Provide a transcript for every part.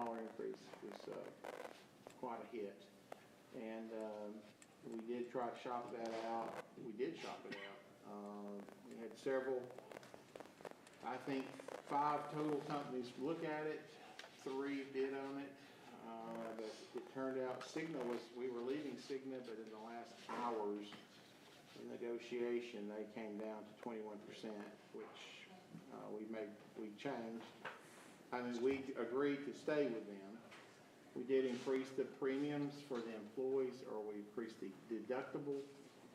increase was quite a hit. And we did try to shop that out. We did shop it out. We had several, I think 5 total companies look at it, 3 bid on it. But it turned out we were leaving Cigna, but in the last hours of negotiation, they came down to 21%, which we changed. I mean, we agreed to stay with them. We did increase the premiums for the employees, or we increased the deductible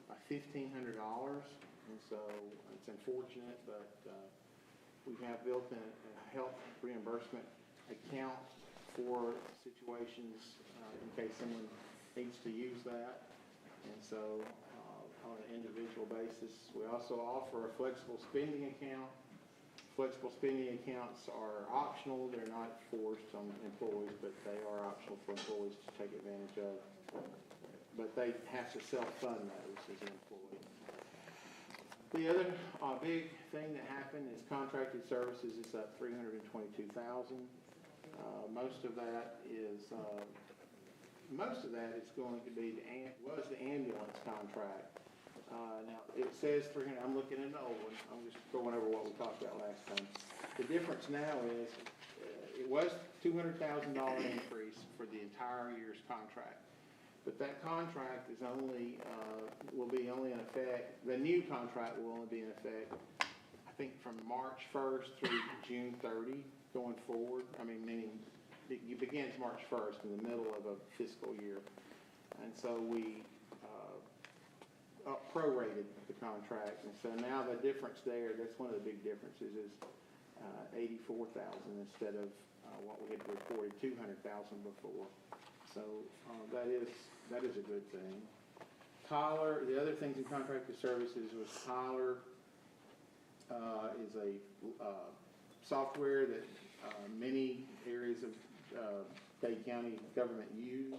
by $1,500. And so it's unfortunate, but we have built in a health reimbursement account for situations in case someone needs to use that. And so on an individual basis, we also offer a flexible spending account. Flexible spending accounts are optional. They're not forced on employees, but they are optional for employees to take advantage of. But they have to self-fund those as an employee. The other big thing that happened is contracted services is up $322,000. Most of that is going to be the ambulance contract. Now it says 300. I'm looking at an old one. I'm just going over what we talked about last time. The difference now is it was $200,000 increase for the entire year's contract, but that contract is will be only in effect. The new contract will only be in effect, I think, from March 1st through June 30 going forward. I mean, meaning it begins March 1st in the middle of a fiscal year, and so we prorated the contract, and so now the difference there, that's one of the big differences, is $84,000 instead of what we had reported $200,000 before. So that is a good thing. Tyler, the other things in contracted services was Tyler is a software that many areas of Dade County government use.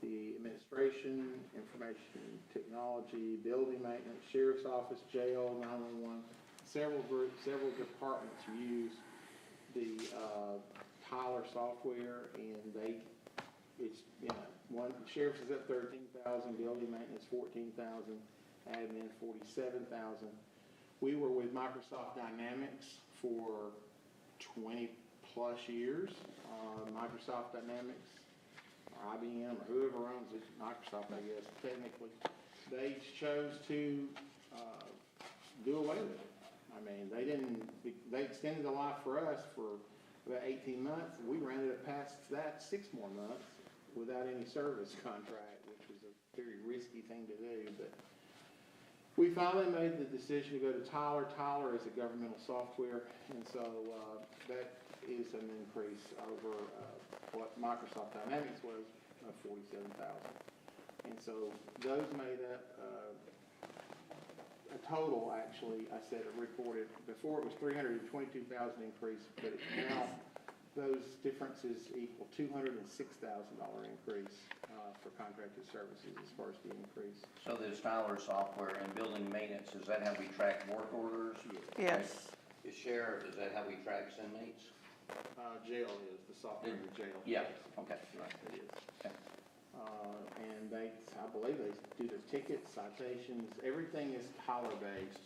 The administration, information technology, building maintenance, sheriff's office, jail, 911, several groups, several departments use the Tyler software, and one sheriff's is up 13,000, building maintenance 14,000, admin 47,000. We were with Microsoft Dynamics for 20 plus years. Microsoft Dynamics, or IBM, or whoever owns it, Microsoft, I guess, technically, they chose to do away with it. I mean, they extended the life for us for about 18 months. We rented it past that 6 more months without any service contract, which was a very risky thing to do. But we finally made the decision to go to Tyler. Tyler is a governmental software, and so that is an increase over what Microsoft Dynamics was of $47,000. And so those made up a total, actually, I said it reported, before it was $322,000 increase, but now those differences equal $206,000 increase for contracted services as far as the increase. So this Tyler software and building maintenance, is that how we track work orders? Yes. Is sheriff, is that how we track inmates? Jail is the software in jail. Yeah, okay. Right, it is. Okay. And I believe they do their tickets, citations, everything is Tyler-based.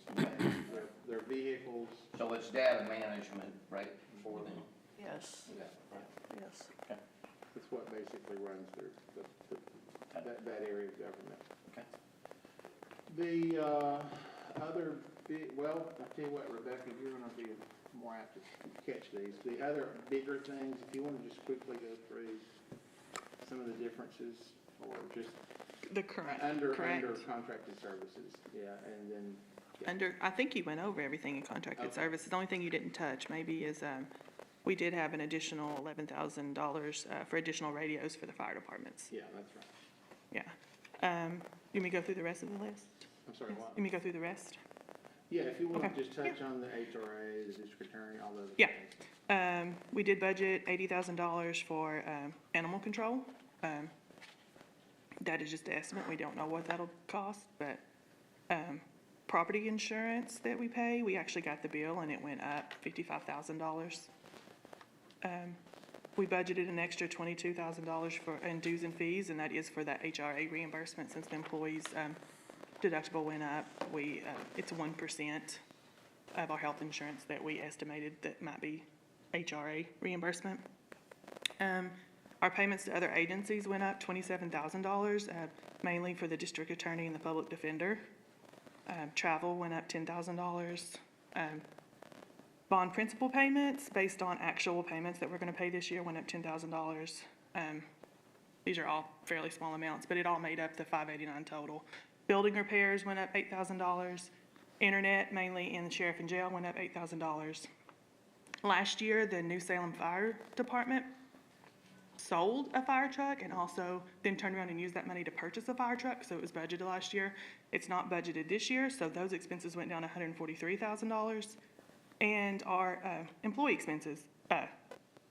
Their vehicles. So it's data management, right, for them? Yes. Yeah, right. Yes. Okay. It's what basically runs that area of government. Okay. The other big, well, I tell you what, Rebecca, you're going to be more apt to catch these. The other bigger things, if you want to just quickly go through some of the differences, or just The current, under correct. contracted services, yeah, and then yeah. Under, I think you went over everything in contracted Okay. services. The only thing you didn't touch maybe is, we did have an additional $11,000 for additional radios for the fire departments. Yeah, that's right. Yeah. You want me to go through the rest of the list? I'm sorry, what? You want me to go through the rest? Yeah, if you want Okay. to just touch on the HRA, the district attorney, all those. Yeah. things. We did budget $80,000 for animal control. That is just an estimate. We don't know what that'll cost, but property insurance that we pay, we actually got the bill and it went up $55,000. We budgeted an extra $22,000 in dues and fees, and that is for that HRA reimbursement since the employees' deductible went up. It's 1% of our health insurance that we estimated that might be HRA reimbursement. Our payments to other agencies went up $27,000, mainly for the district attorney and the public defender. Travel went up $10,000. Bond principal payments, based on actual payments that we're going to pay this year, went up $10,000. These are all fairly small amounts, but it all made up the $589 total. Building repairs went up $8,000. Internet, mainly in the sheriff and jail, went up $8,000. Last year, the New Salem Fire Department sold a fire truck and also then turned around and used that money to purchase a fire truck, so it was budgeted last year. It's not budgeted this year, so those expenses went down $143,000. And our employee expenses,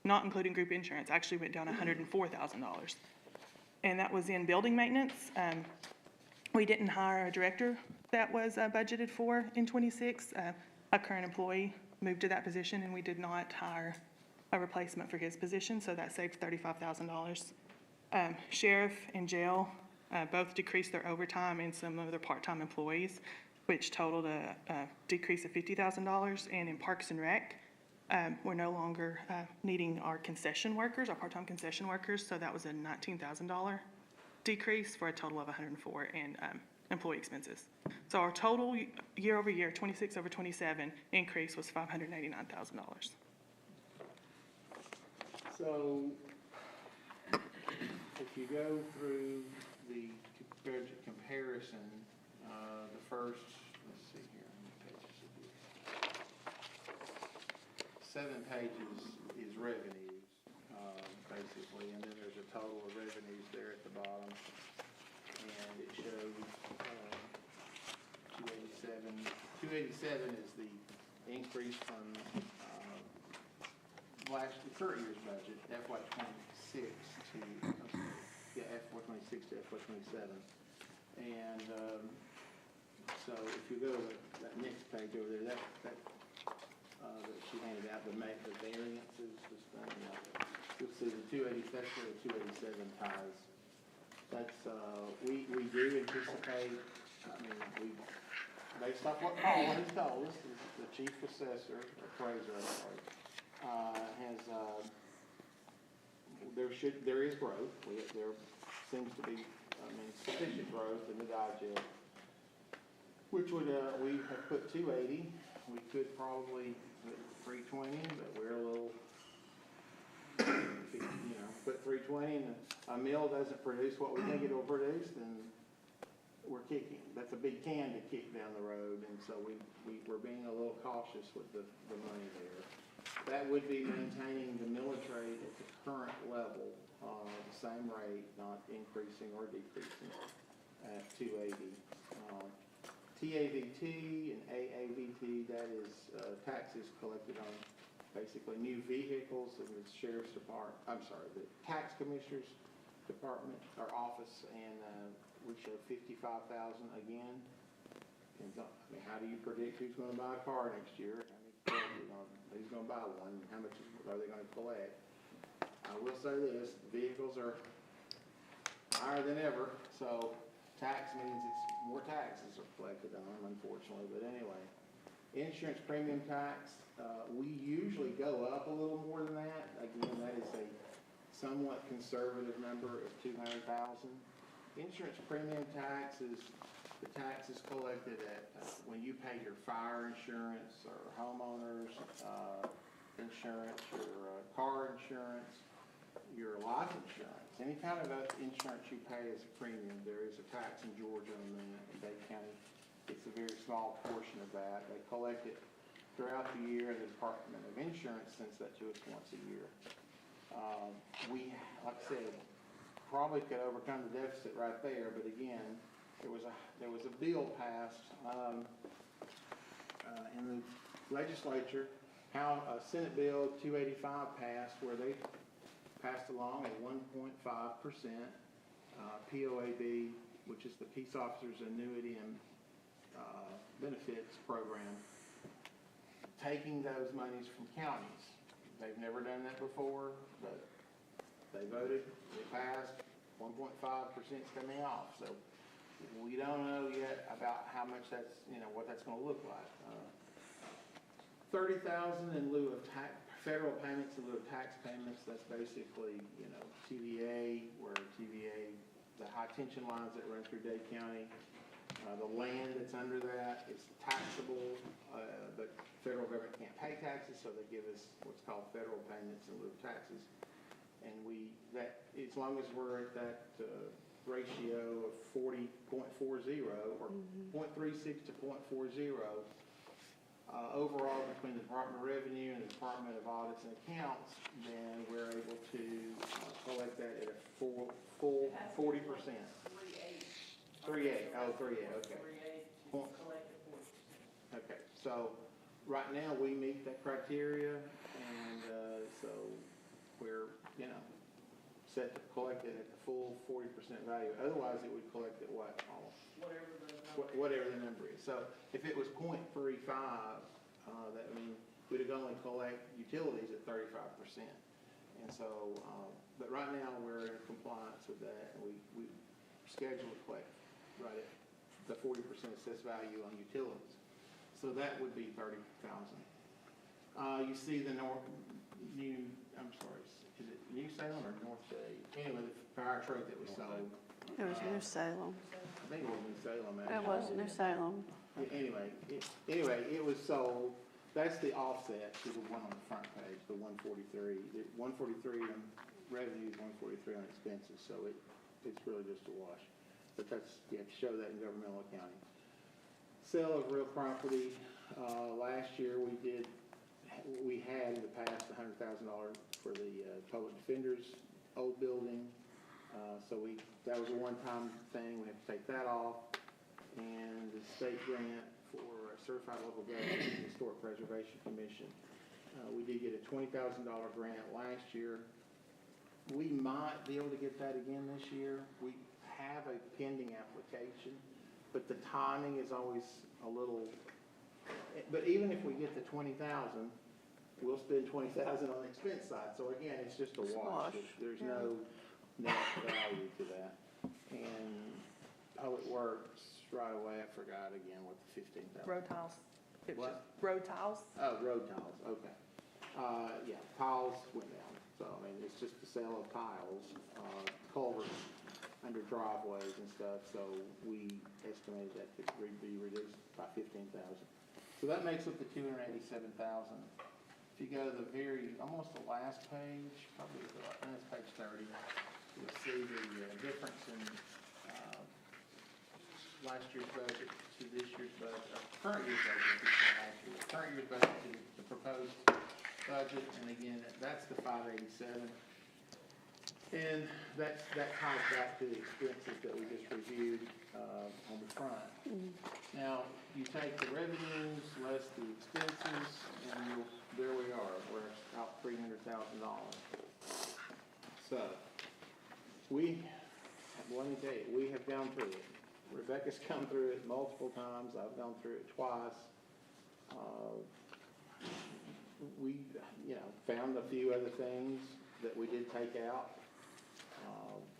not including group insurance, actually went down $104,000. And that was in building maintenance. We didn't hire a director that was budgeted for in '26. A current employee moved to that position, and we did not hire a replacement for his position, so that saved $35,000. Sheriff and jail both decreased their overtime and some of their part-time employees, which totaled a decrease of $50,000. And in Parks and Rec, we're no longer needing our concession workers, our part-time concession workers, so that was a $19,000 decrease for a total of $104 in employee expenses. So our total year over year, 26 over 27, increase was $589,000. So, if you go through the budget comparison, the first, let's see here, how many pages is it? 7 pages is revenues, basically, and then there's a total of revenues there at the bottom, and it shows 287. 287 is the increase from the current year's budget, FY '26 to, FY '26 to FY '27. And so if you go to that next page over there, that she handed out, the variances, you'll see the 280, that's where the 287 ties. That's, we do anticipate, based off what Paul has told us, the chief assessor, appraiser, there is growth. There seems to be, sufficient growth in the digest, which would, we have put 280. We could probably put 320, but we're a little, put 320 and a mill doesn't produce what we think it will produce, then we're kicking. That's a big can to kick down the road, and so we're being a little cautious with the money there. That would be maintaining the millage rate at the current level, the same rate, not increasing or decreasing at 280. TAVT and AAVT, that is taxes collected on basically new vehicles in the sheriff's department, the tax commissioner's department, or office, and we show 55,000 again. And how do you predict who's going to buy a car next year? Who's going to buy one? How much are they going to collect? I will say this: vehicles are higher than ever, so tax means it's more taxes are collected on them, unfortunately. But anyway, insurance premium tax, we usually go up a little more than that. Again, that is a somewhat conservative number of $200,000. Insurance premium tax is the taxes collected at when you pay your fire insurance or homeowners insurance, your car insurance, your life insurance, any kind of insurance you pay as a premium. There is a tax in Georgia on that. In Dade County, it's a very small portion of that. They collect it throughout the year in the Department of Insurance sends that to us once a year. We, like I said, probably could overcome the deficit right there, but again, there was a bill passed in the legislature, Senate Bill 285 passed, where they passed along a 1.5% POAB, which is the Peace Officers Annuity and Benefits Program, taking those monies from counties. They've never done that before, but they voted, it passed, 1.5% is coming off, so we don't know yet about how much that's, what that's gonna look like. 30,000 in lieu of federal payments in lieu of tax payments, that's basically, TVA, where TVA, the high tension lines that run through Dade County, the land that's under that, it's taxable, but federal government can't pay taxes, so they give us what's called federal payments in lieu of taxes. And as long as we're at that ratio of 40.40 or 0.36 to 0.40, overall between the Department of Revenue and the Department of Audits and Accounts, then we're able to collect that at a full 40%. 3.8, okay. Okay, so right now we meet that criteria, and so we're, set to collect it at the full 40% value. Otherwise, it would collect at what? Whatever the number is. So if it was 0.35, that means we'd only collect utilities at 35%. And so, but right now we're in compliance with that, and we schedule to collect right at the 40% assessed value on utilities. So that would be 30,000. You see the is it New Salem or North Dade? Anyway, the fire truck that was sold. It was New Salem. I think it was New Salem, actually. It was New Salem. Anyway, it was sold. That's the offset to the one on the front page, the 143. The 143 on revenues, 143 on expenses, so it's really just a wash. But you have to show that in governmental accounting. Sale of real property. Last year we had in the past $100,000 for the public defender's old building. So that was a one-time thing. We have to take that off. And the state grant for a certified local government and the Historic Preservation Commission. We did get a $20,000 grant last year. We might be able to get that again this year. We have a pending application, but the timing is always a little, but even if we get the 20,000, we'll spend 20,000 on the expense side. So again, it's just a wash. There's no net value to that. And Public Works, right away, I forgot again what the 15,000. Road tiles. It was What? just road tiles. Oh, road tiles, okay. Yeah, tiles went down. So, I mean, it's just the sale of tiles, culverts under driveways and stuff. So we estimated that could be reduced by 15,000. So that makes up the 287,000. If you go to the almost the last page, probably that's page 30, you'll see the difference in last year's budget to this year's budget, or current year's budget, current year's budget to the proposed budget, and again, that's the 587. And that ties back to the expenses that we just reviewed on the front. Now, you take the revenues less the expenses, and there we are. We're about $300,000. So, let me tell you, we have gone through it. Rebecca's come through it multiple times. I've gone through it twice. We, found a few other things that we did take out.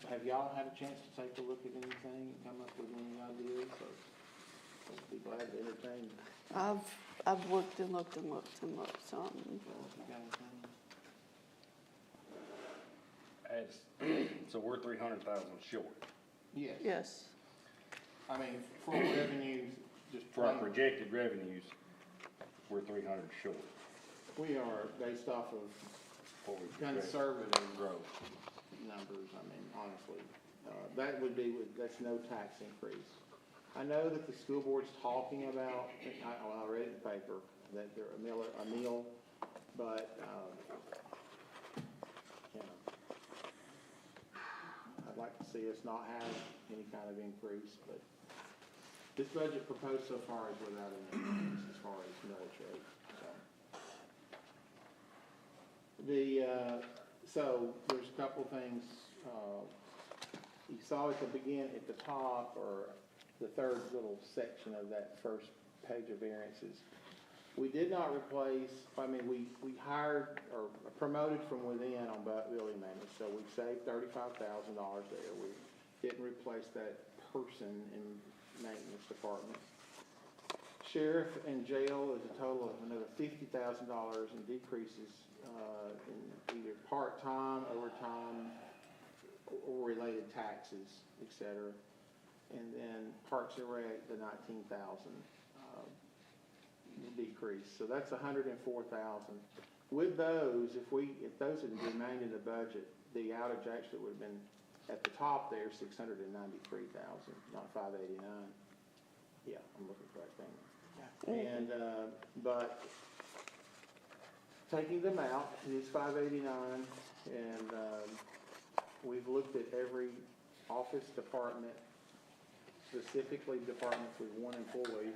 Have y'all had a chance to take a look at anything and come up with any ideas? So I'd be glad to entertain. I've looked and looked and looked and looked some. So we're 300,000 short. Yes. Yes. I mean, for revenues, just For our projected revenues, we're 300 short. we are based off of What we project conservative growth. numbers. I mean, honestly, that's no tax increase. I know that the school board's talking about, I read in the paper that they're a meal, but, I'd like to see us not have any kind of increase, but this budget proposed so far is without an increase as far as military. So there's a couple things, you saw at the top, or the third little section of that first page of variances. We did not replace, I mean, we hired or promoted from within on building maintenance, so we saved $35,000 there. We didn't replace that person in maintenance department. Sheriff and jail is a total of another $50,000 in decreases in either part-time, overtime, or related taxes, et cetera. And then Parks and Rec, the 19,000 decrease. So that's 104,000. With those, if those had remained in the budget, the outage actually would have been at the top there, 693,000, not 589. Yeah, I'm looking for that thing. And, but taking them out, it is 589, and, we've looked at every office department, specifically departments with one employee,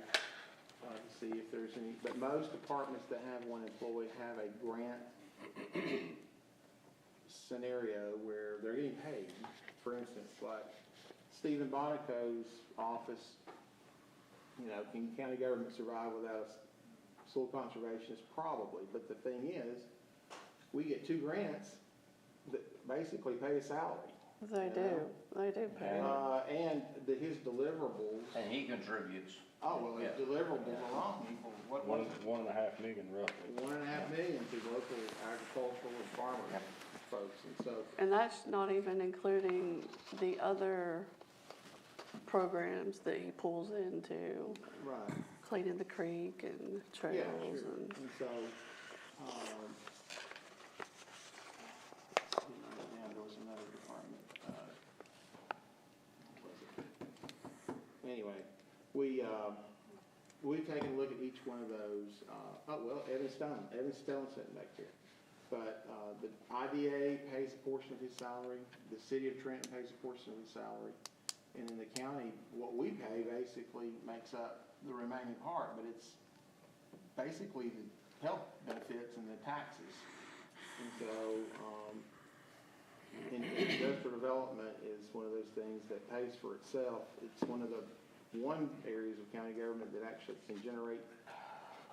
to see if there's any, but most departments that have one employee have a grant scenario where they're getting paid. For instance, like Stephen Bonico's office, you know, can county government survive without a soil conservationist? Probably, but the thing is, we get 2 grants that basically pay a salary. They do pay. And his deliverables, And he contributes. oh, well, his Yeah. deliverables are on equal, what was it? 1.5 million roughly. 1.5 million to local agricultural and farmer folks, and so, And that's not even including the other programs that he pulls into, right. cleaning the creek and Yeah, trails sure. and. And so, there was another department, what was it? Anyway, we've taken a look at each one of those, Evan Stone sitting back there. But, the IDA pays a portion of his salary, the city of Trenton pays a portion of his salary, and in the county, what we pay basically makes up the remaining part, but it's basically the health benefits and the taxes. And so, industrial development is one of those things that pays for itself. It's one areas of county government that actually can generate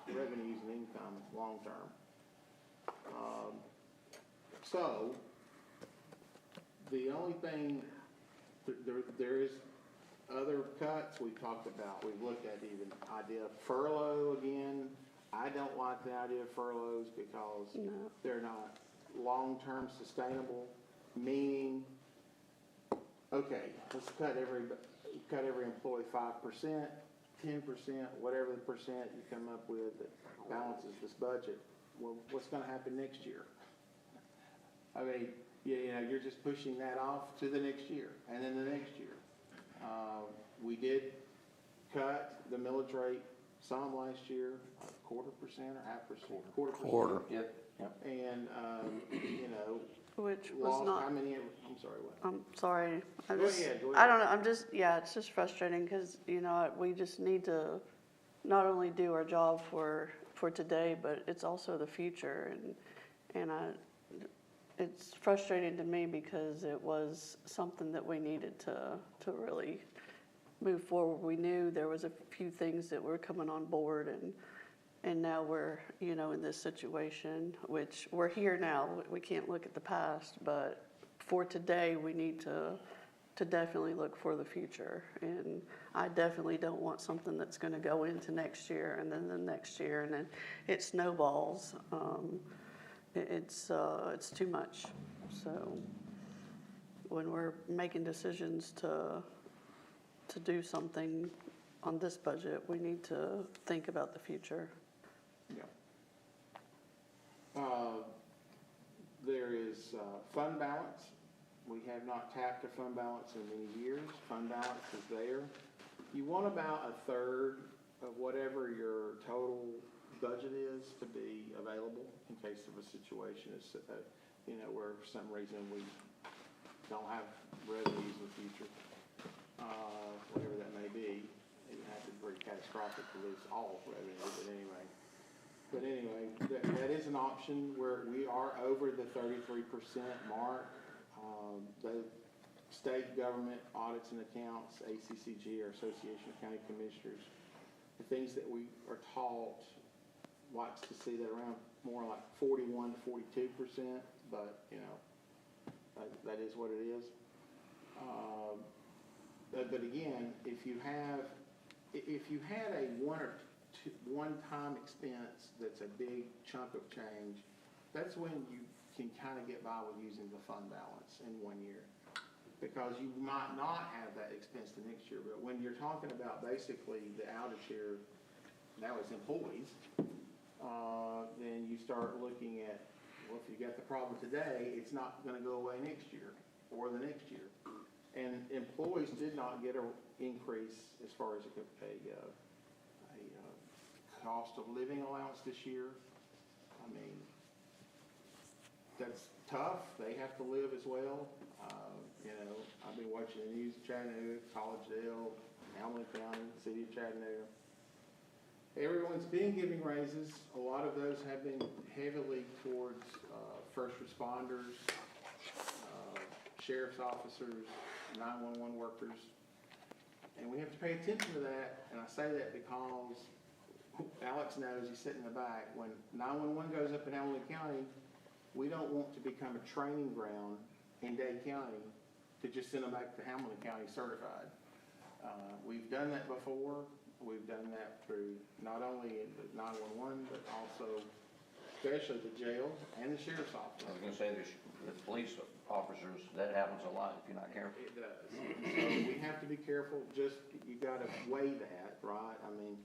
revenues and income long-term. So, the only thing, there is other cuts we've talked about. We've looked at even idea of furlough again. I don't like the idea of furloughs because No. they're not long-term sustainable, meaning, okay, let's cut every employee 5%, 10%, whatever the percent you come up with that balances this budget. Well, what's gonna happen next year? I mean, you know, you're just pushing that off to the next year, and then the next year. We did cut the millage rate some last year, 1/4% or 0.5%? Quarter. Yep. And, you know, Which was lost not, how many, I'm sorry, what? I'm sorry. Go ahead. I don't know, it's just frustrating because, you know, we just need to not only do our job for today, but it's also the future. And it's frustrating to me because it was something that we needed to really move forward. We knew there was a few things that were coming on board and now we're, you know, in this situation, which we're here now. We can't look at the past, but for today, we need to definitely look for the future. And I definitely don't want something that's gonna go into next year and then the next year and then it snowballs. It's too much. So when we're making decisions to do something on this budget, we need to think about the future. Yeah. There is fund balance. We have not tapped a fund balance in many years. Fund balance is there. You want about 1/3 of whatever your total budget is to be available in case of a situation is, you know, where for some reason we don't have revenues in the future, whatever that may be. It would have to be very catastrophic to lose all revenue, but anyway, that is an option where we are over the 33% mark. The state government audits and accounts, ACCG, or Association of County Commissioners, the things that we are taught likes to see that around more like 41 to 42%, but, you know, that is what it is. But again, if you had a one-time expense that's a big chunk of change, that's when you can kind of get by with using the fund balance in 1 year. Because you might not have that expense the next year, but when you're talking about basically the outage here, now it's employees, then you start looking at, well, if you got the problem today, it's not gonna go away next year or the next year. And employees did not get an increase as far as a cost of living allowance this year. I mean, that's tough. They have to live as well. You know, I've been watching the news in Chattanooga, Collegedale, Hamilton County, City of Chattanooga. Everyone's been giving raises. A lot of those have been heavily towards first responders, sheriff's officers, 911 workers. And we have to pay attention to that, and I say that because Alex knows, he's sitting in the back, when 911 goes up in Hamilton County, we don't want to become a training ground in Dade County to just send them back to Hamilton County certified. We've done that before. We've done that through not only the 911, but also especially the jail and the sheriff's office. I was gonna say, the police officers, that happens a lot if you're not careful. It does. So we have to be careful. Just, you gotta weigh that, right? I mean,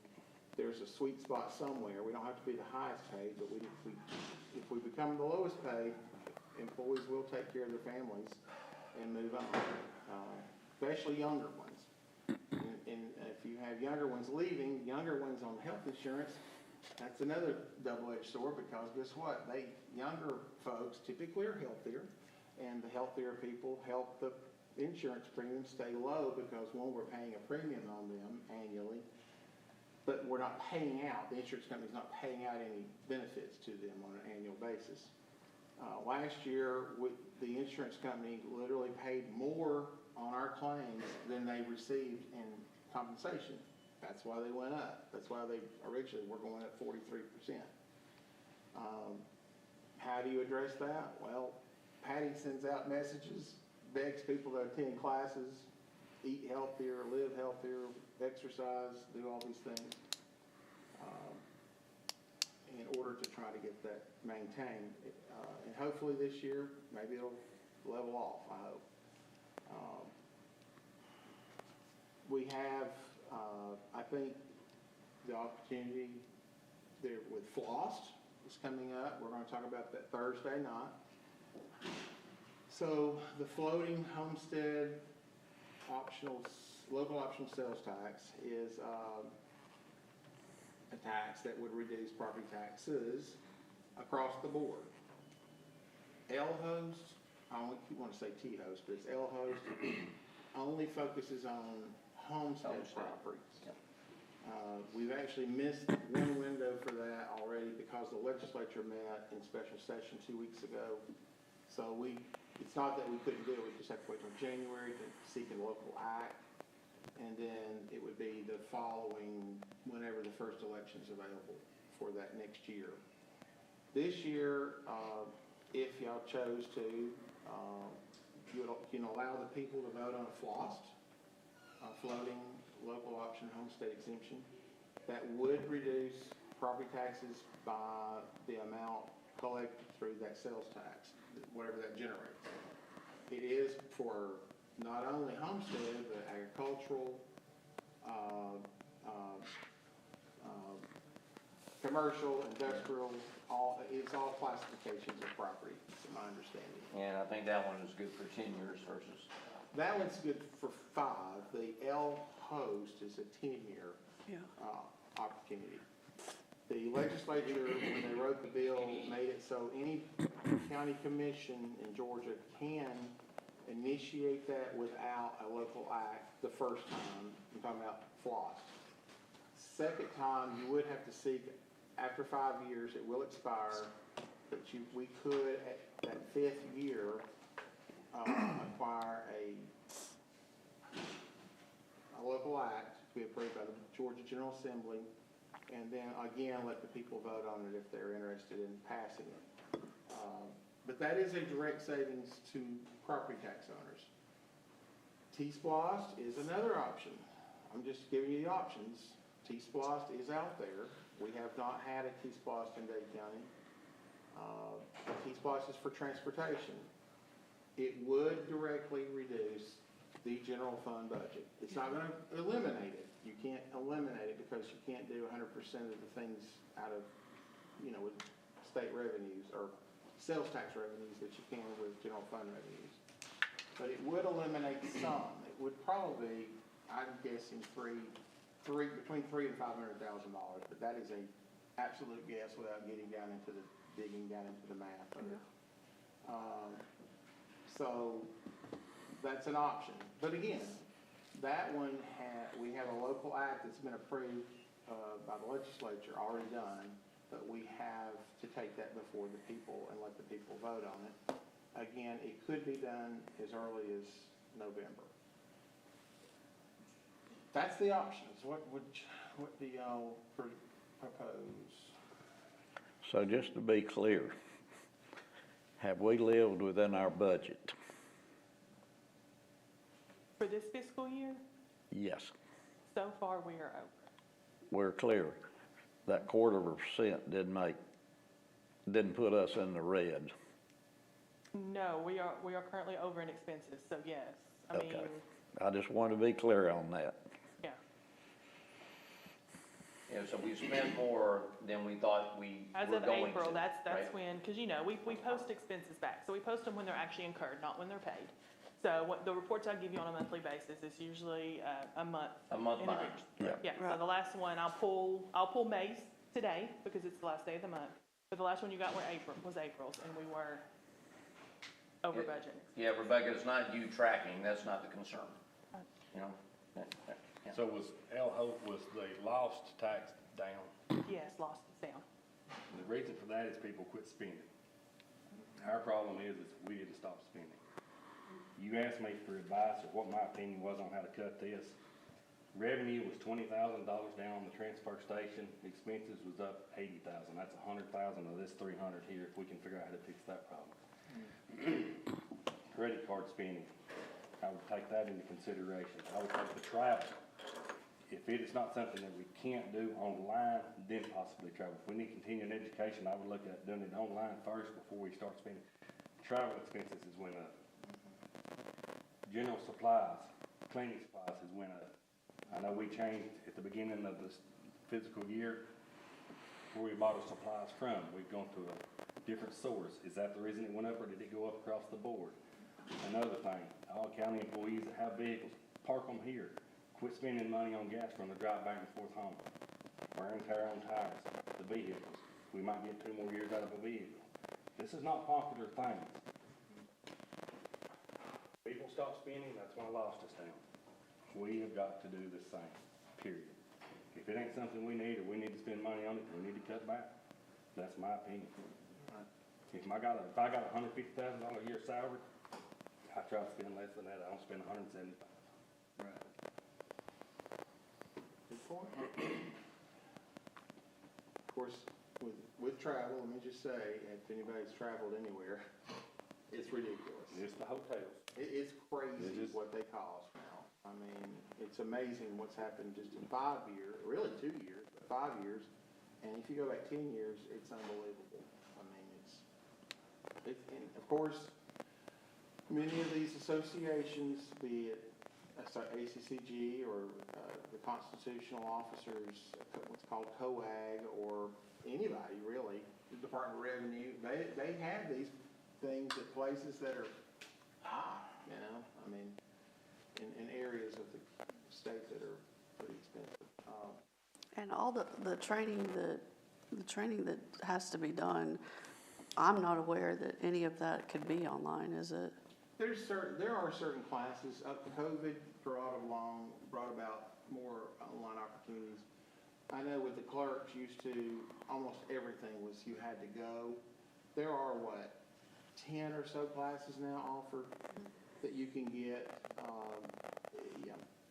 there's a sweet spot somewhere. We don't have to be the highest paid, but if we become the lowest paid, employees will take care of their families and move on, especially younger ones. And if you have younger ones leaving, younger ones on health insurance, that's another double-edged sword, because guess what? Younger folks typically are healthier, and the healthier people help the insurance premiums stay low, because one, we're paying a premium on them annually, but we're not paying out, the insurance company's not paying out any benefits to them on an annual basis. Last year, the insurance company literally paid more on our claims than they received in compensation. That's why they went up. That's why they originally were going up 43%. How do you address that? Well, Patty sends out messages, begs people to attend classes, eat healthier, live healthier, exercise, do all these things in order to try to get that maintained. And hopefully this year, maybe it'll level off, I hope. We have, I think, the opportunity there with Floss is coming up. We're going to talk about that Thursday night. So the floating homestead local optional sales tax is a tax that would reduce property taxes across the board. L-host, I don't want to say T-host, but it's L-host, only focuses on homestead properties. We've actually missed one window for that already, because the legislature met in special session 2 weeks ago. So it's not that we couldn't do it, we just have to wait till January to seek a local act. And then it would be the following, whenever the first election's available for that next year. This year, if y'all chose to, you can allow the people to vote on a floating local option homestead exemption. That would reduce property taxes by the amount collected through that sales tax, whatever that generates. It is for not only homestead, but agricultural, commercial, industrial, it's all classifications of property, to my understanding. And I think that one is good for 10 years versus. That one's good for 5. The L-host is a 10-year opportunity. The legislature, when they wrote the bill, made it so any county commission in Georgia can initiate that without a local act the first time. I'm talking about Floss. Second time, you would have to seek, after 5 years, it will expire, but we could, at that 5th year, acquire a local act to be approved by the Georgia General Assembly and then again, let the people vote on it if they're interested in passing it. But that is a direct savings to property tax owners. T-Splost is another option. I'm just giving you the options. T-Splost is out there. We have not had a T-Splost in Dade County. T-Splost is for transportation. It would directly reduce the general fund budget. It's not gonna eliminate it. You can't eliminate it because you can't do 100% of the things out of, with state revenues or sales tax revenues that you can with general fund revenues. But it would eliminate some. It would probably, I'm guessing, between $300,000 and $500,000. But that is a absolute guess without digging down into the math of it. So that's an option. But again, that one we have a local act that's been approved by the legislature, already done, but we have to take that before the people and let the people vote on it. Again, it could be done as early as November. That's the options. What do y'all propose? So just to be clear, have we lived within our budget? For this fiscal year, Yes, so far we are over. we're clear. That 0.25% didn't put us in the red. No, we are currently over in expenses, so yes. I mean, Okay. I just want to be clear on that. yeah. Yeah, so we spent more than we thought we As were of going to. April, that's right? when, because we post expenses back. So we post them when they're actually incurred, not when they're paid. So what the reports I give you on a monthly basis is usually a month. A month in behind. arrears. Yeah. Yeah, so the last one, I'll pull May's today because it's the last day of the month. But the last one you got was April's, and we were over budget. Yeah, Rebecca, it's not you tracking, that's not the concern, you know? Yeah. So was the lost tax down? Yes, lost it down. The reason for that is people quit spending. Our problem is we didn't stop spending. You asked me for advice or what my opinion was on how to cut this. Revenue was $20,000 down on the transfer station. Expenses was up $80,000. That's $100,000 of this $300 here if we can figure out how to fix that problem. Credit card spending, I would take that into consideration. I would take the travel. If it is not something that we can't do online, then possibly travel. If we need continuing education, I would look at doing it online first before we start spending. Travel expenses has went up. General supplies, cleaning supplies has went up. I know we changed at the beginning of this fiscal year where we bought our supplies from. We've gone to a different source. Is that the reason it went up, or did it go up across the board? Another thing, all county employees that have vehicles, park them here. Quit spending money on gas for them to drive back and forth home. Wear and tear on tires, the vehicles. We might get 2 more years out of a vehicle. This is not popular things. People stop spending, that's when I lost us down. We have got to do the same, period. If it ain't something we need, or we need to spend money on it, we need to cut back. That's my opinion. If I got a $150,000 a year salary, I try to spend less than that. I don't spend $175,000. Right. Good point. Of course, with travel, let me just say, if anybody's traveled anywhere, it's ridiculous. It's the hotels. It's crazy It is. what they cost now. I mean, it's amazing what's happened just in 5 years, really 2 years, but 5 years. And if you go back 10 years, it's unbelievable. I mean, and of course, many of these associations, be it ACCG or the constitutional officers, what's called COAG, or anybody really, the Department of Revenue, they have these things at places that are I mean, in areas of the state that are pretty expensive. And all the training that has to be done, I'm not aware that any of that could be online, is it? There are certain classes. COVID brought about more online opportunities. I know with the clerks used to, almost everything was you had to go. There are 10 or so classes now offered that you can get.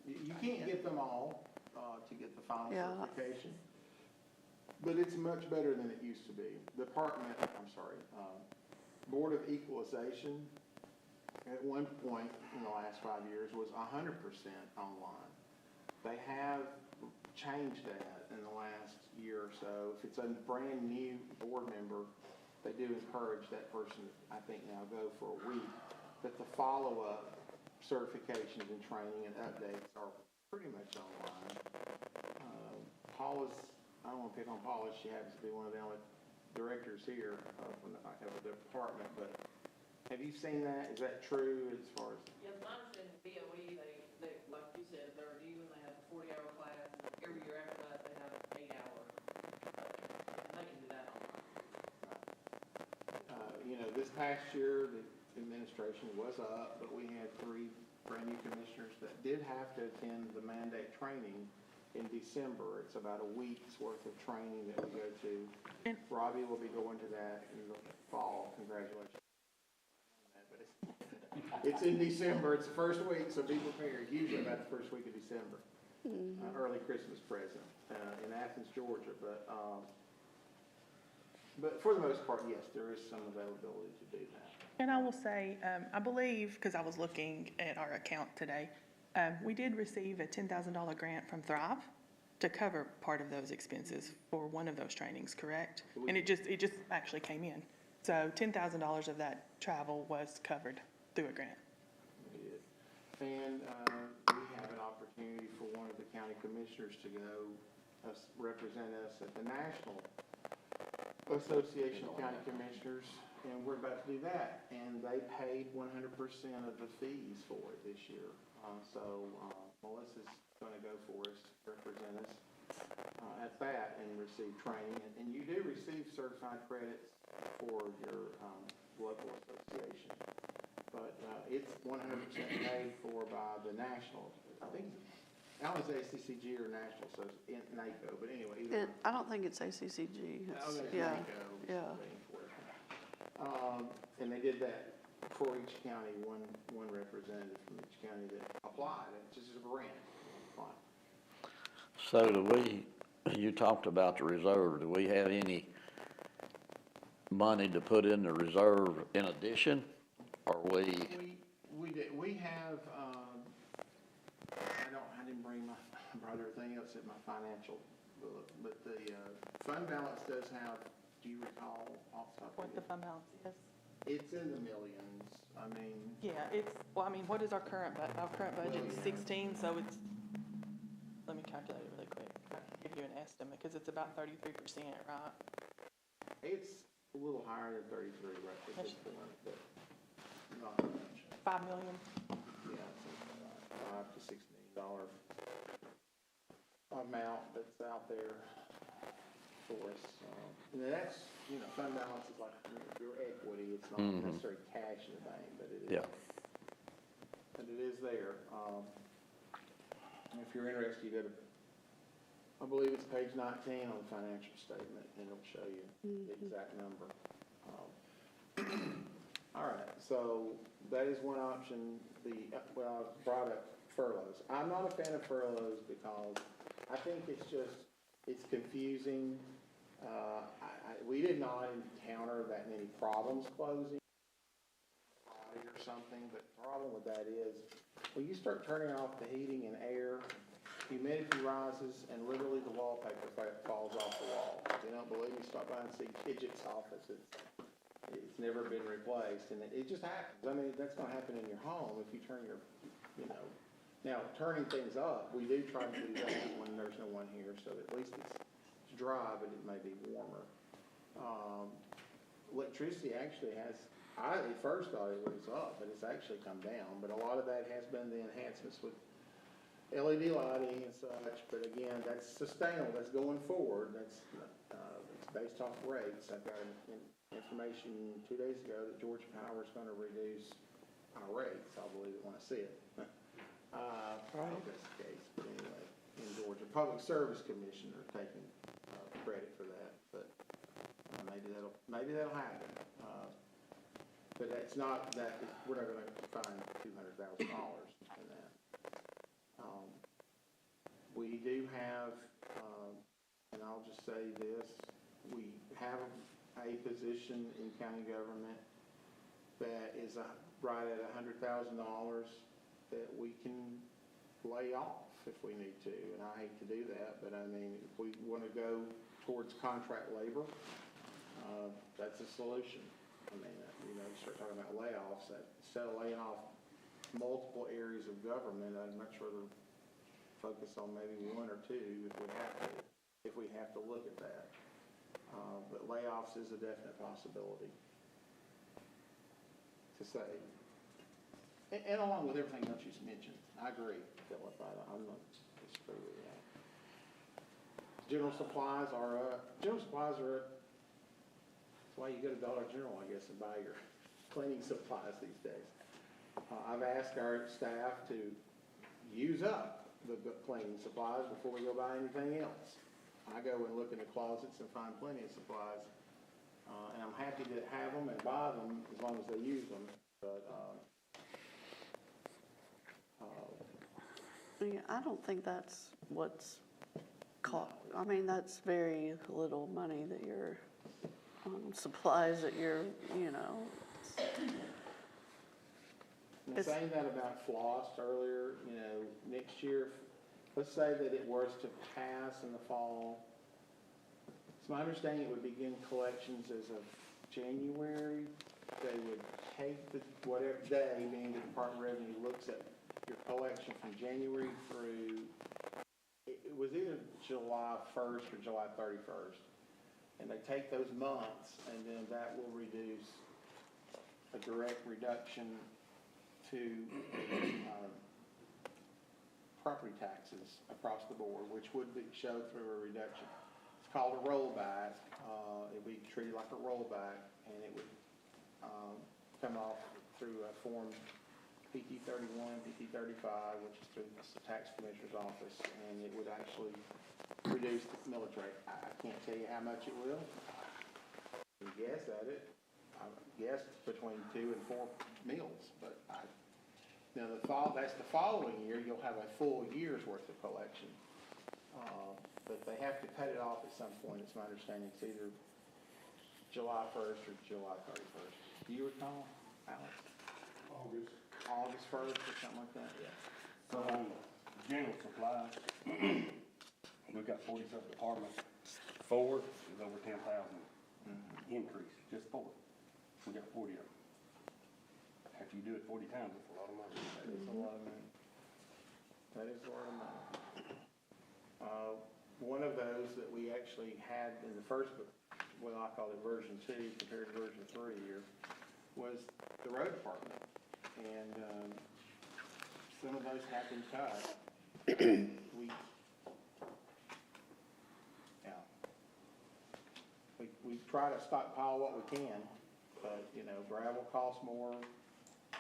You can't get them all to get the final certification. But it's much better than it used to be. Board of Equalization, at one point in the last 5 years, was 100% online. They have changed that in the last year or so. If it's a brand new board member, they do encourage that person, I think now, go for a week. But the follow-up certifications and training and updates are pretty much online. Paula's, I don't want to pick on Paula, she happens to be one of the only directors here of a department, but have you seen that? Is that true as far as? Yeah, my understanding is BOE, they, like you said, they're new and they have a 40-hour class. Every year after that, they have an 8-hour. And they can do that online. This past year, the administration was up, but we had 3 brand new commissioners that did have to attend the mandate training in December. It's about a week's worth of training that we go to. And- Robbie will be going to that in the fall. Congratulations. But it's in December. It's the first week, so be prepared. Usually about the first week of December. Early Christmas present in Athens, Georgia. But for the most part, yes, there is some availability to do that. And I will say, I believe, because I was looking at our account today, we did receive a $10,000 grant from Thrive to cover part of those expenses for one of those trainings, correct? And it just actually came in. So $10,000 of that travel was covered through a grant. We did. And we have an opportunity for one of the county commissioners to go represent us at the National Association of County Commissioners, and we're about to do that. And they paid 100% of the fees for it this year. So Melissa's going to go for us, represent us at that and receive training. And you do receive certified credits for your local association. But it's 100% paid for by the national, I think, I don't know if it's ACCG or National, so it's NACO, but anyway. I don't think it's ACCG. Yeah, yeah. And they did that for each county, one representative from each county that applied. It's just a grant. So you talked about the reserve. Do we have any money to put in the reserve in addition? Or We have, I didn't bring brought everything else in my financial book, but the fund balance does have, do you recall off the top of What the fund balance is? It's in the millions. I mean. Yeah, what is our current budget is 16, so it's, let me calculate it really quick. Give you an estimate, because it's about 33%, right? It's a little higher than 33 right at this point, but not much. 5 million? Yeah, it's about $5 to $6 million amount that's out there for us. And that's, fund balance is like your equity. It's not necessarily cash in the bank, but it is. yeah, But it is there. If you're interested, you go to, I believe it's page 19 on the financial statement, and it'll show you the exact number. All right, so that is one option. I brought up furloughs. I'm not a fan of furloughs because I think it's confusing. We did not encounter that many problems closing or something, but the problem with that is when you start turning off the heating and air, humidity rises and literally the wallpaper falls off the wall. If you don't believe me, stop by and see Gidget's office. It's never been replaced, and it just happens. I mean, that's going to happen in your home if you turn your, Now, turning things up, we do try to do that when there's no one here, so at least it's dry, but it may be warmer. Electricity actually I at first thought it was up, but it's actually come down. But a lot of that has been the enhancements with LED lighting and such. But again, that's sustainable. That's going forward. It's based off rates. I've got information 2 days ago that Georgia Power is going to reduce our rates. I'll believe it when I see it. I hope that's the case. But anyway, in Georgia, Public Service Commission are taking credit for that. But maybe that'll happen. But it's not that we're not going to find $200,000 in that. We do have an and I'll just say this, we have a position in county government that is right at $100,000 that we can lay off if we need to, and I hate to do that, but I mean, if we want to go towards contract labor, that's a solution. I mean, you know, start talking about layoffs, that instead of laying off multiple areas of government, I'd much rather focus on maybe one or two if we have to look at that. But layoffs is a definite possibility to save. And along with everything else you mentioned, I agree, Philip, I'm not disagree with that. General supplies are up. That's why you go to Dollar General, I guess, and buy your cleaning supplies these days. I've asked our staff to use up the cleaning supplies before we go buy anything else. I go and look in the closets and find plenty of supplies, and I'm happy to have them and buy them as long as they use them, but, Yeah, I don't think that's what's I mean, that's very little money that you're, supplies that you're, you know. And saying that about floss earlier, you know, next year, let's say that it was to pass in the fall. It's my understanding it would begin collections as of January. They would take whatever day, being the Department of Revenue looks at your collection from January through, it was either July 1st or July 31st. And they take those months, and then that will reduce a direct reduction to property taxes across the board, which would show through a reduction. It's called a rollback. It would be treated like a rollback, and it would come off through a form PT 31, PT 35, which is through the tax commissioner's office, and it would actually reduce the military. I can't tell you how much it will. You guess at it. I guess between 2 and 4 meals, but now that's the following year, you'll have a full year's worth of collection. But they have to cut it off at some point, it's my understanding. It's either July 1st or July 31st. Do you recall, Alex? August 1st or something like that? Yeah. So on general supplies, we've got 40-something departments. 4 is over 10,000 increase, just 4. We got 40 of them. After you do it 40 times, it's a lot of money. That is a lot of money. That is a lot of money. One of those that we actually had in the first, what I call it version 2 compared to version 3 here, was the road department. And some of those have been cut. We try to stockpile what we can, but, you know, gravel costs more.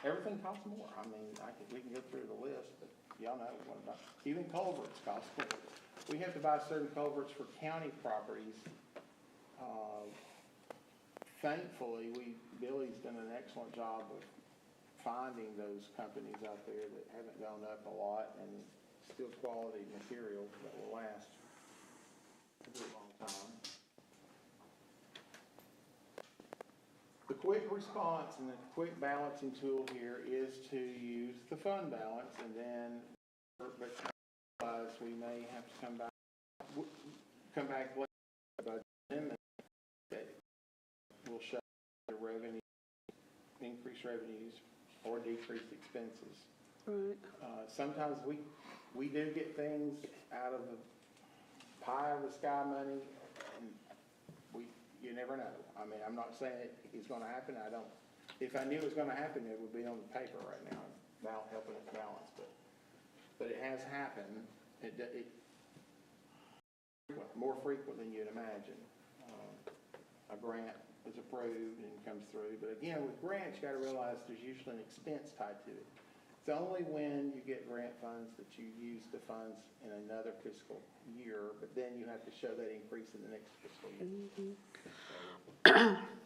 Everything costs more. I mean, we can go through the list, but y'all know what about, even culverts cost more. We have to buy certain culverts for county properties. Thankfully, Billy's done an excellent job of finding those companies out there that haven't gone up a lot and still quality material that will last a good long time. The quick response and the quick balancing tool here is to use the fund balance, and then, but otherwise we may have to come back later with a budget amendment that will show the revenue, increase revenues or decrease expenses. Right. Sometimes we do get things out of the pie of the sky money, and you never know. I mean, I'm not saying it's going to happen. If I knew it was going to happen, it would be on the paper right now, helping us balance. But it has happened. More frequent than you'd imagine. A grant is approved and comes through. But again, with grants, you got to realize there's usually an expense tied to it. It's only when you get grant funds that you use the funds in another fiscal year, but then you have to show that increase in the next fiscal year.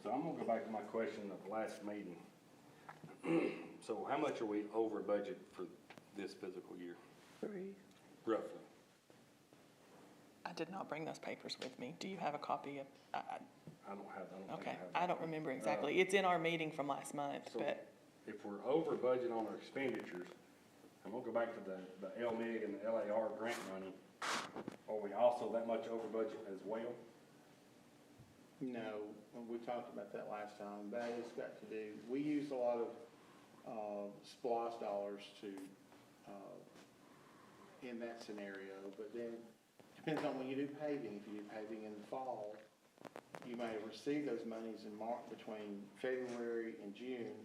So I'm gonna go back to my question of the last meeting. So how much are we over budget for this fiscal year, 3. roughly? I did not bring those papers with me. Do you have a copy of, I don't think I okay, have I that. don't remember exactly. It's in our meeting from last month, So but, if we're over budget on our expenditures, and we'll go back to the LMIG and the LAR grant money, are we also that much over budget as well? No, and we talked about that last time. That has got to do, we use a lot of SPOS dollars to, in that scenario, but then depends on when you do paving. If you do paving in the fall, you may receive those monies in between February and June,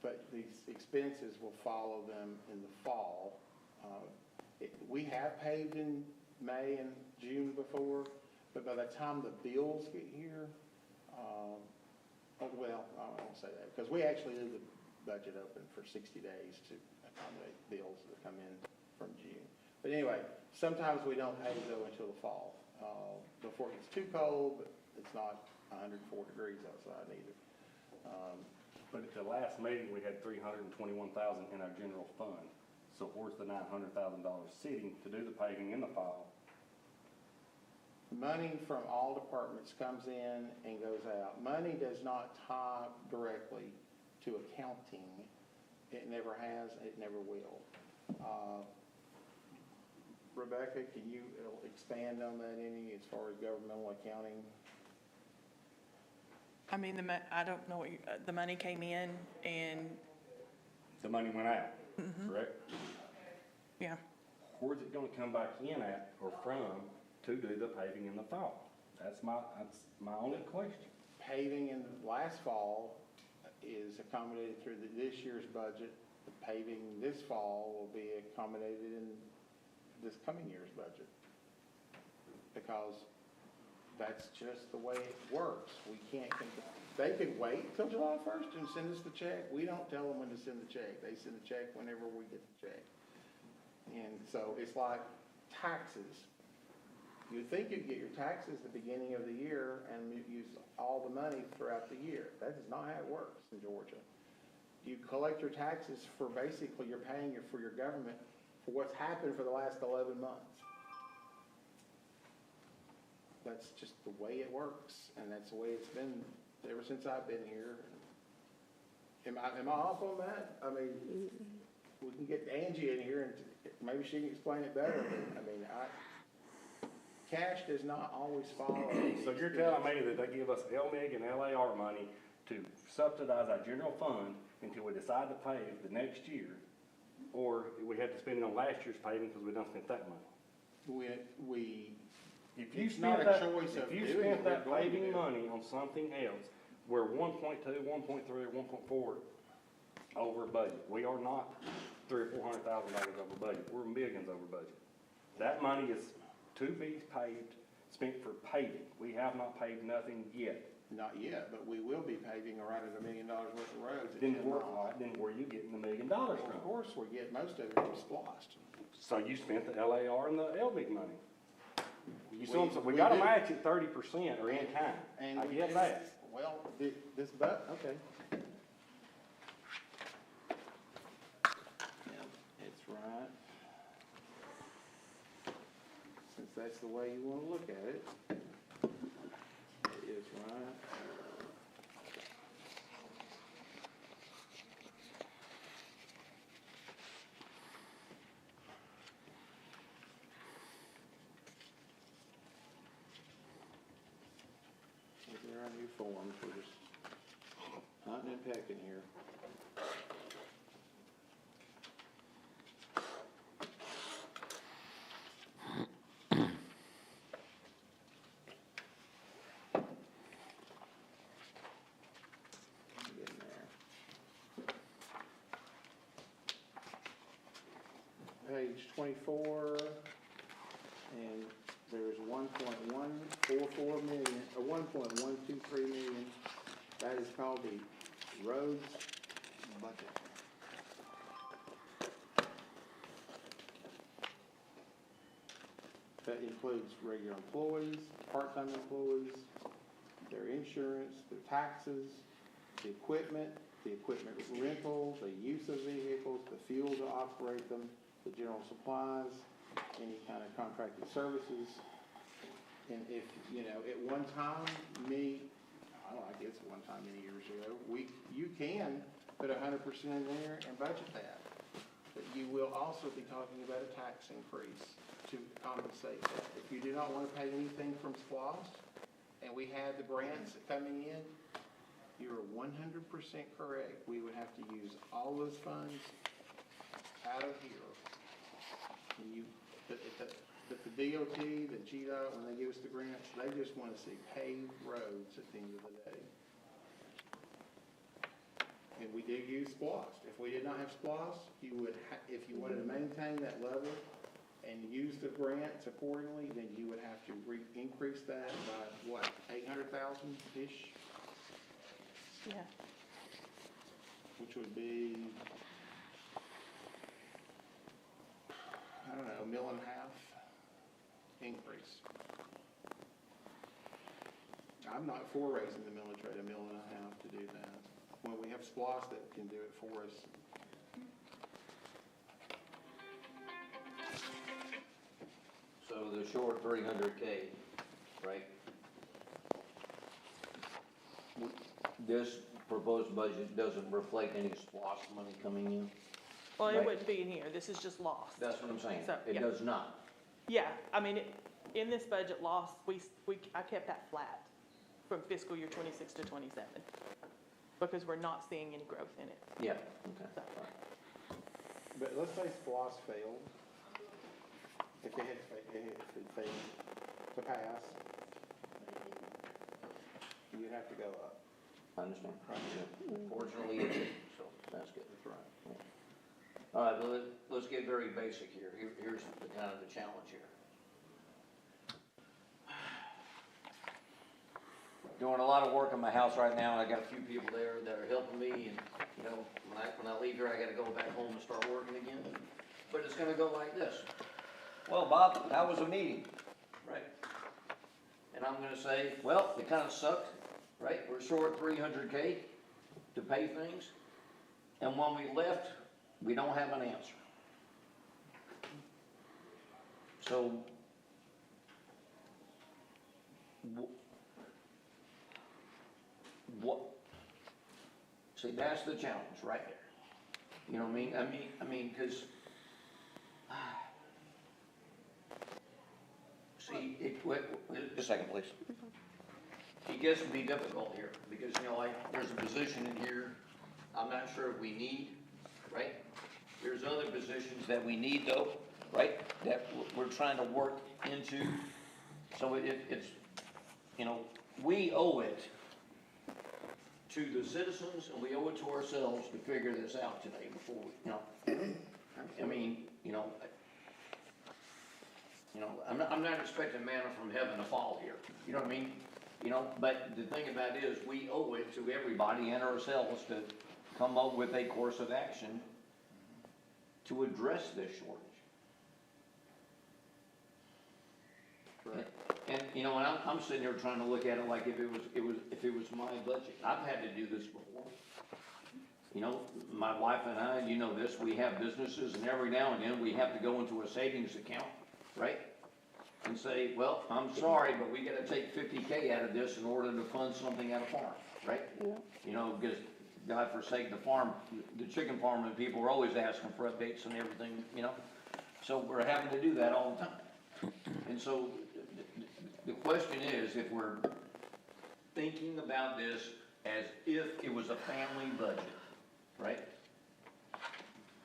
but these expenses will follow them in the fall. We have paved in May and June before, but by the time the bills get here, well, I won't say that, because we actually leave the budget open for 60 days to accommodate bills that come in from June. But anyway, sometimes we don't pave though until the fall, before it gets too cold, but it's not 104 degrees outside either. But at the last meeting, we had $321,000 in our general fund. So where's the $900,000 sitting to do the paving in the fall? Money from all departments comes in and goes out. Money does not tie directly to accounting. It never has, it never will. Rebecca, can you expand on that any as far as governmental accounting? I mean, I don't know what the money came in and, The money went out, correct? yeah. Where's it gonna come back in at or from to do the paving in the fall? That's my only question. Paving in the last fall is accommodated through this year's budget. The paving this fall will be accommodated in this coming year's budget. Because that's just the way it works. We can't, they could wait till July 1st and send us the check. We don't tell them when to send the check. They send the check whenever we get the check. And so it's like taxes. You'd think you'd get your taxes at the beginning of the year and use all the money throughout the year. That is not how it works in Georgia. You collect your taxes for basically you're paying for your government for what's happened for the last 11 months. That's just the way it works, and that's the way it's been ever since I've been here. Am I off on that? I mean, we can get Angie in here and maybe she can explain it better, but I mean, cash does not always follow. So you're telling me that they give us LMIG and LAR money to subsidize our general fund until we decide to pave the next year, or we had to spend it on last year's paving because we done spent that money? If you It's not spent a that, choice of if you doing it, spent that we're going to paving do it. money on something else, we're 1.2, 1.3, or 1.4 over budget. We are not $300,000 or $400,000 over budget. We're millions over budget. That money is to be paved, spent for paving. We have not paved nothing yet. Not yet, but we will be paving around $1 million worth of roads at Then 10 where, miles. then where are you getting the $1 million Of from? course, we get most of it from SPLOST. So you spent the LAR and the LMIG money. You see what I'm saying? We We gotta do. match it 30% or in kind. And I we get do. that. Well, okay. Yeah, it's right. Since that's the way you wanna look at it, it is right. There are new forms, we're just hunting and pecking here. Getting there. Page 24, and there's 1.144 million, or 1.123 million. That is called the roads budget. That includes regular employees, part-time employees, their insurance, their taxes, the equipment rental, the use of vehicles, the fuel to operate them, the general supplies, any kind of contracted services, And if, you know, at one time, I don't know, I guess at one time many years ago, you can put 100% in there and budget that. But you will also be talking about a tax increase to compensate that. If you do not want to pay anything from SPOS, and we had the grants coming in, you're 100% correct. We would have to use all those funds out of here. And but the DOT, the GDOT, when they give us the grants, they just want to see paved roads at the end of the day. And we do use SPOS. If we did not have SPOS, you would, if you wanted to maintain that level and use the grants accordingly, then you would have to increase that by what, 800,000-ish? Yeah. Which would be, I don't know, $1.5 million increase. I'm not for raising the millage rate $1.5 million to do that, when we have SPOS that can do it for us. So the short 300K, right? This proposed budget doesn't reflect any SPOS money coming in? Well, it Right. wouldn't be in here, this is just lost. That's what I'm saying. So, It yeah. does not. Yeah, I mean, in this budget loss, I kept that flat from fiscal year 26 to 27, because we're not seeing any growth in it. Yeah, okay. So, All right. But let's say SPOS failed, if it failed to pass, you'd have to go up. I understand. Yeah. Fortunately, it did, so that's good. That's right. All right, well, let's get very basic here. Here's the kind of the challenge here. Doing a lot of work in my house right now, I got a few people there that are helping me, and, you know, when I leave here, I gotta go back home and start working again. But it's gonna go like this. Well, Bob, how was the meeting? Right? And I'm gonna say, well, it kinda sucked, right? We're short 300K to pay things, and when we left, we don't have an answer. So, what, see, that's the challenge right there. You know what I mean, cause, see, a second, please. It gets to be difficult here, because, you know, like, there's a position in here, I'm not sure if we need, right? There's other positions that we need though, right, that we're trying to work into. So it's, you know, we owe it to the citizens and we owe it to ourselves to figure this out today before we, you know. I mean, you know, I'm not expecting manna from heaven to fall here, you know what I mean? You know, but the thing about it is, we owe it to everybody and ourselves to come up with a course of action to address this shortage. Right. And, you know, and I'm sitting here trying to look at it like if it was my budget. I've had to do this before. You know, my wife and I, you know this, we have businesses, and every now and then we have to go into a savings account, right? And say, well, I'm sorry, but we gotta take 50K out of this in order to fund something at a farm, right? Yeah. You know, because God forsake the farm, the chicken farming people are always asking for updates and everything, you know? So we're having to do that all the time. And so the question is, if we're thinking about this as if it was a family budget, right?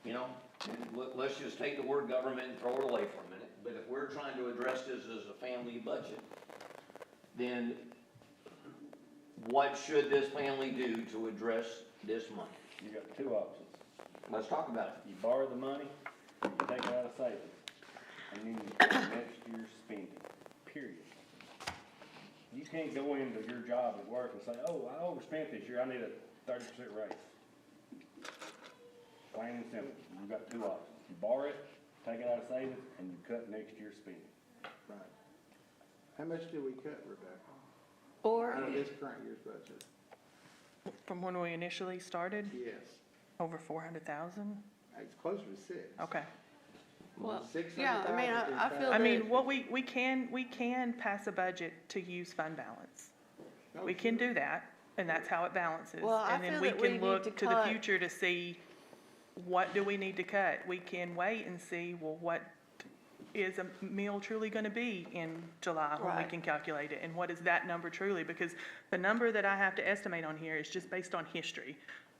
You know, and let's just take the word government and throw it away for a minute. But if we're trying to address this as a family budget, then what should this family do to address this money? You got two options. Let's talk about it. You borrow the money, or you take it out of savings, and then you put next year's spending, period. You can't go into your job at work and say, oh, I overspent this year, I need a 30% raise. Plain and simple, you've got two options. You borrow it, take it out of savings, and you cut next year's spending. Right. How much did we cut, Rebecca? Or, Out of this current year's budget? From when we initially started, Yes. over 400,000? It's closer to 6. Okay. Well, 600,000 yeah, I mean, I feel I that. mean, what we can pass a budget to use fund balance. Oh, We can sure. do that, and that's how it balances. Well, I And then feel we that we can need look to to the cut- future to see, what do we need to cut? We can wait and see, well, what is a meal truly gonna be in July when we Right. can calculate it? And what is that number truly? Because the number that I have to estimate on here is just based on history,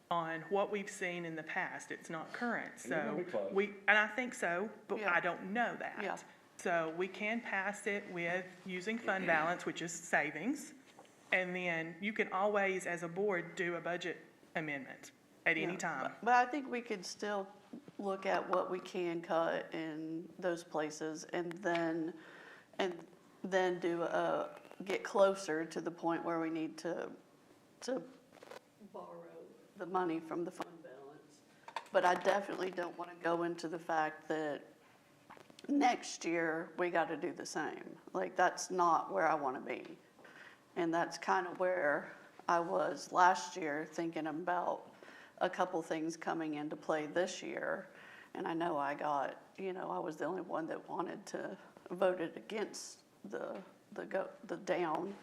on what we've seen in the past. It's not current, And you're gonna so be close. and I think so, but Yeah. I don't know that. Yeah. So we can pass it with using fund balance, which is savings. And then you can always, as a board, do a budget amendment at any Yeah, time. But I think we could still look at what we can cut in those places and then get closer to the point where we need to borrow the money from the fund balance. But I definitely don't want to go into the fact that next year we got to do the same. Like, that's not where I want to be. And that's kind of where I was last year, thinking about a couple things coming into play this year. And I know I was the only one that voted against the down.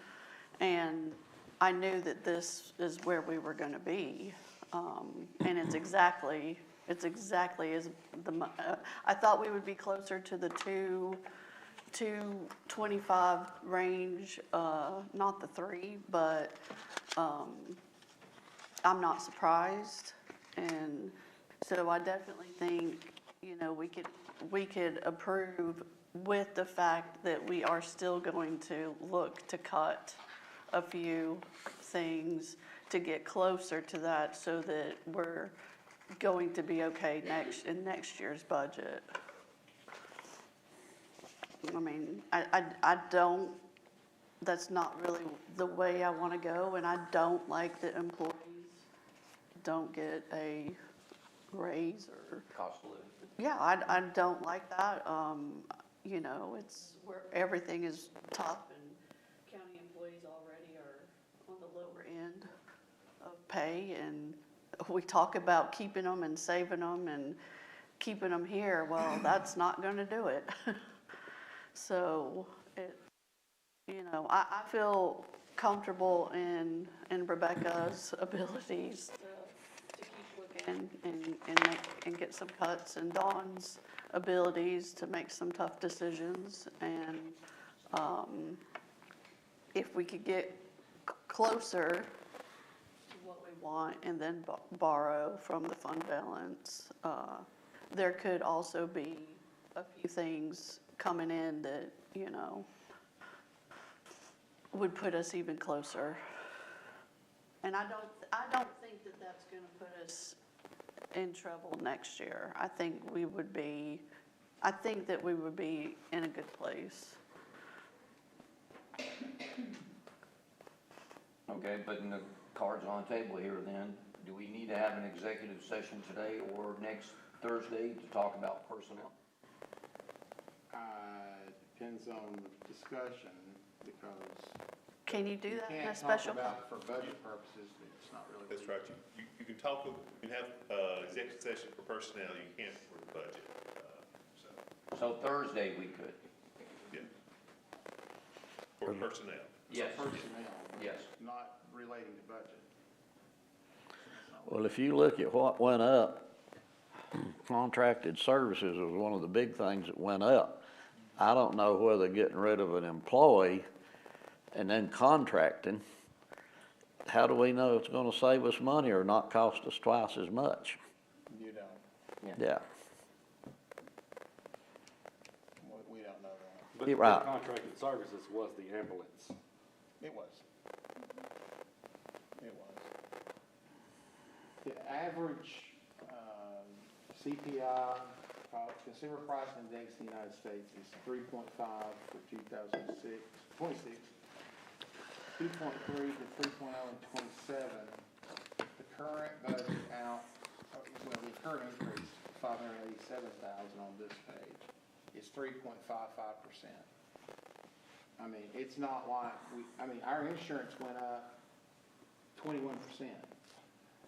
And I knew that this is where we were gonna be. And it's exactly as I thought we would be closer to the 225 range, not the 3, but, I'm not surprised. And so I definitely think, we could approve with the fact that we are still going to look to cut a few things to get closer to that so that we're going to be okay in next year's budget. I mean, I don't, that's not really the way I want to go, and I don't like that employees don't get a raise or, Cost of living. yeah, I don't like that. It's where everything is tough, and county employees already are on the lower end of pay, and we talk about keeping them and saving them and keeping them here. Well, that's not going to do it. So, I feel comfortable in Rebecca's abilities to keep looking and get some cuts, and Dawn's abilities to make some tough decisions. And if we could get closer to what we want and then borrow from the fund balance, there could also be a few things coming in that, would put us even closer. And I don't think that that's gonna put us in trouble next year. I think that we would be in a good place. Okay, putting the cards on the table here then, do we need to have an executive session today or next Thursday to talk about personnel? Depends on the discussion, because Can you do you that in a can't special? talk about it for budget purposes, it's not really. That's right, you can talk, you can have, executive session for personnel, you can't for the budget, so, So Thursday we could. yeah. For personnel. Yes. Personnel. Yes. Not relating to budget. Well, if you look at what went up, contracted services was one of the big things that went up. I don't know whether getting rid of an employee and then contracting, how do we know it's gonna save us money or not cost us twice as much? You don't, Yeah, we don't know that. But You're the right. contracted services was the ambulance. It was. It was. The average, CPI, Consumer Price Index in the United States is 3.5 for 2026, 2.3 to 3.0 in 27. The current budget the current increase, 587,000 on this page, is 3.55%. I mean, it's not like our insurance went up 21%.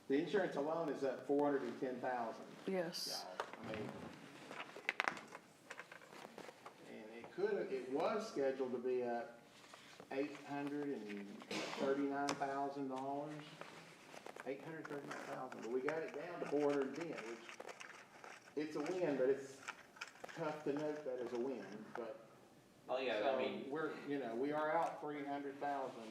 The insurance alone is up 410,000. Yes. I mean, it was scheduled to be up $839,000. $839,000, but we got it down to 410, which, it's a win, but it's tough to note that as a win, but. Oh, yeah, So I mean, we're, we are out 300,000,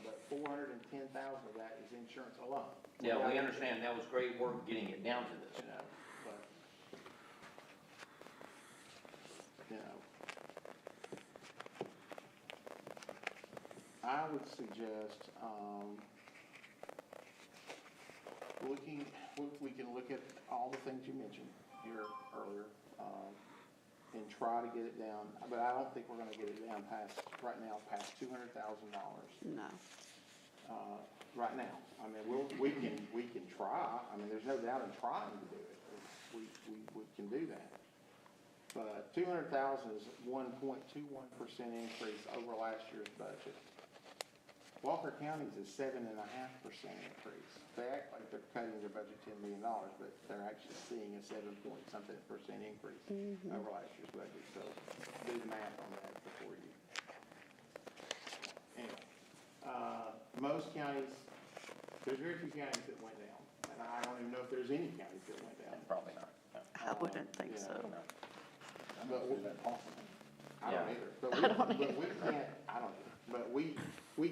but 410,000 of that is insurance alone. yeah, we understand, that was great work getting it down to this. But, I would suggest, we can look at all the things you mentioned here earlier, and try to get it down, but I don't think we're gonna get it down right now, past $200,000. No. Right now. I mean, we can try, I mean, there's no doubt in trying to do it, we can do that. But 200,000 is 1.21% increase over last year's budget. Walker County's is 7.5% increase. They act like they're cutting their budget $10 million, but they're actually seeing a 7-point-something% increase over last year's budget, so do the math on that before you. Anyway, most counties, there's very few counties that went down, and I don't even know if there's any counties that went down. Probably not. I wouldn't think so. But I don't Yeah. either. But I don't but we can't, I don't either. But we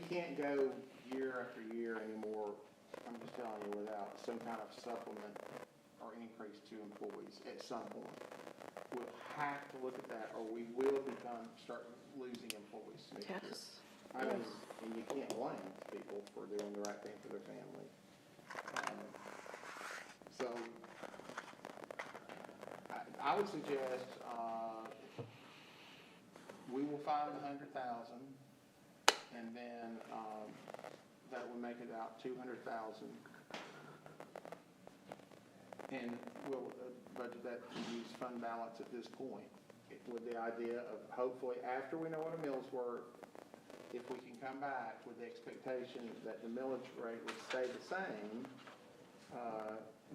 can't go year after year anymore, I'm just telling you, without some kind of supplement or increase to employees at some point. We'll have to look at that, or we will start losing employees next year. Yes. I mean, and you can't blame people for doing the right thing for their family. So, I would suggest, we will find 100,000, and then, that would make it out 200,000. And we'll budget that to use fund balance at this point, with the idea of hopefully, after we know what a mill's worth, if we can come back with the expectation that the millage rate would stay the same,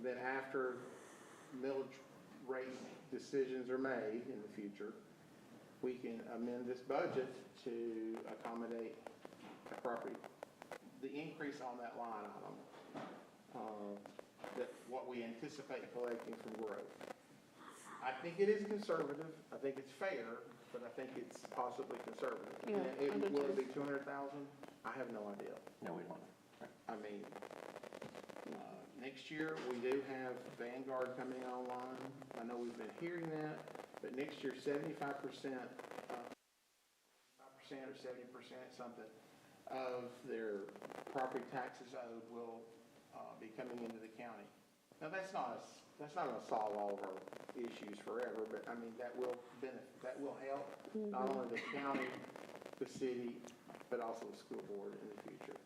then after millage rate decisions are made in the future, we can amend this budget to accommodate the increase on that line item, that what we anticipate collecting from growth. I think it is conservative, I think it's fair, but I think it's possibly conservative. Yeah, I do Will it too. be 200,000? I have no idea. No, we don't. I mean, next year, we do have Vanguard coming online. I know we've been hearing that, but next year, 75%, 5% or 70%, something, of their property taxes owed will be coming into the county. Now, that's not gonna solve all of our issues forever, but I mean, that will help not only the county, the city, but also the school board in the future.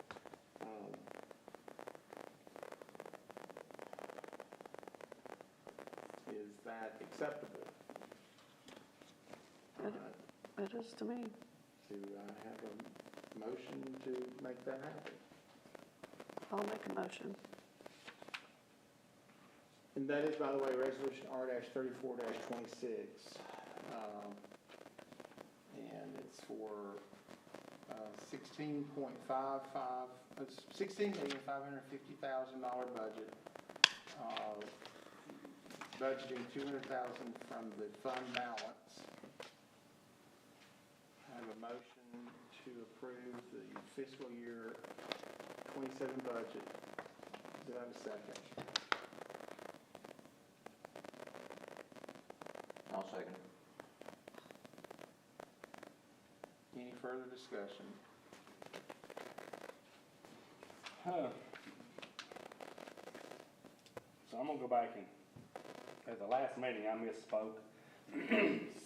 Is that acceptable? It is to me. To have a motion to make that happen? I'll make a motion. And that is, by the way, Resolution R-34-26. And it's for $16,550,000 budget. Budgeting $200,000 from the fund balance. I have a motion to approve the fiscal year 27 budget. Do I have a second? I'll second. Any further discussion? So I'm gonna go back and, at the last meeting, I misspoke.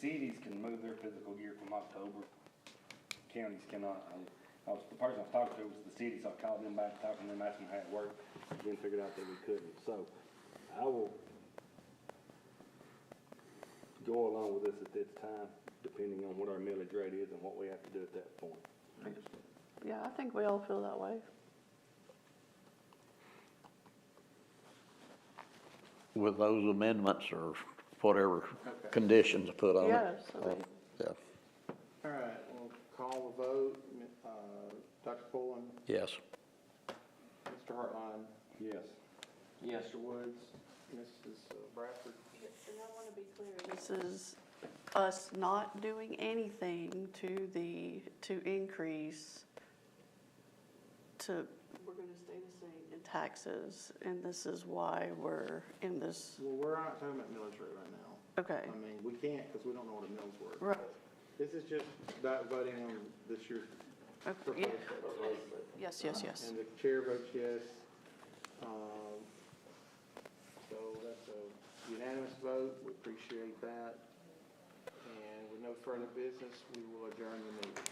Cities can move their fiscal year from October, counties cannot. The person I was talking to was the city, so I called them back, talking to them, asking how it worked, then figured out that we couldn't. So I will go along with this at this time, depending on what our millage rate is and what we have to do at that point. Yeah, I think we all feel that way. With those amendments or whatever Okay. conditions put on it. Yes, I mean, Yeah. All right, well, Yes. Mr. Hartline, Yes. Yes. Mr. Woods, Mrs. Bradford. And I want to be clear, this is us not doing anything to increase we're gonna stay the same in taxes, and this is why we're in this, Well, we're not talking about millage rate right now. okay. I mean, we can't because we don't know what a mill's worth. Right. This is just about voting on this year's Okay, proposed budget. yes, yes, yes. And the chair votes yes. So that's a unanimous vote. We appreciate that. And with no further business, we will adjourn the meeting.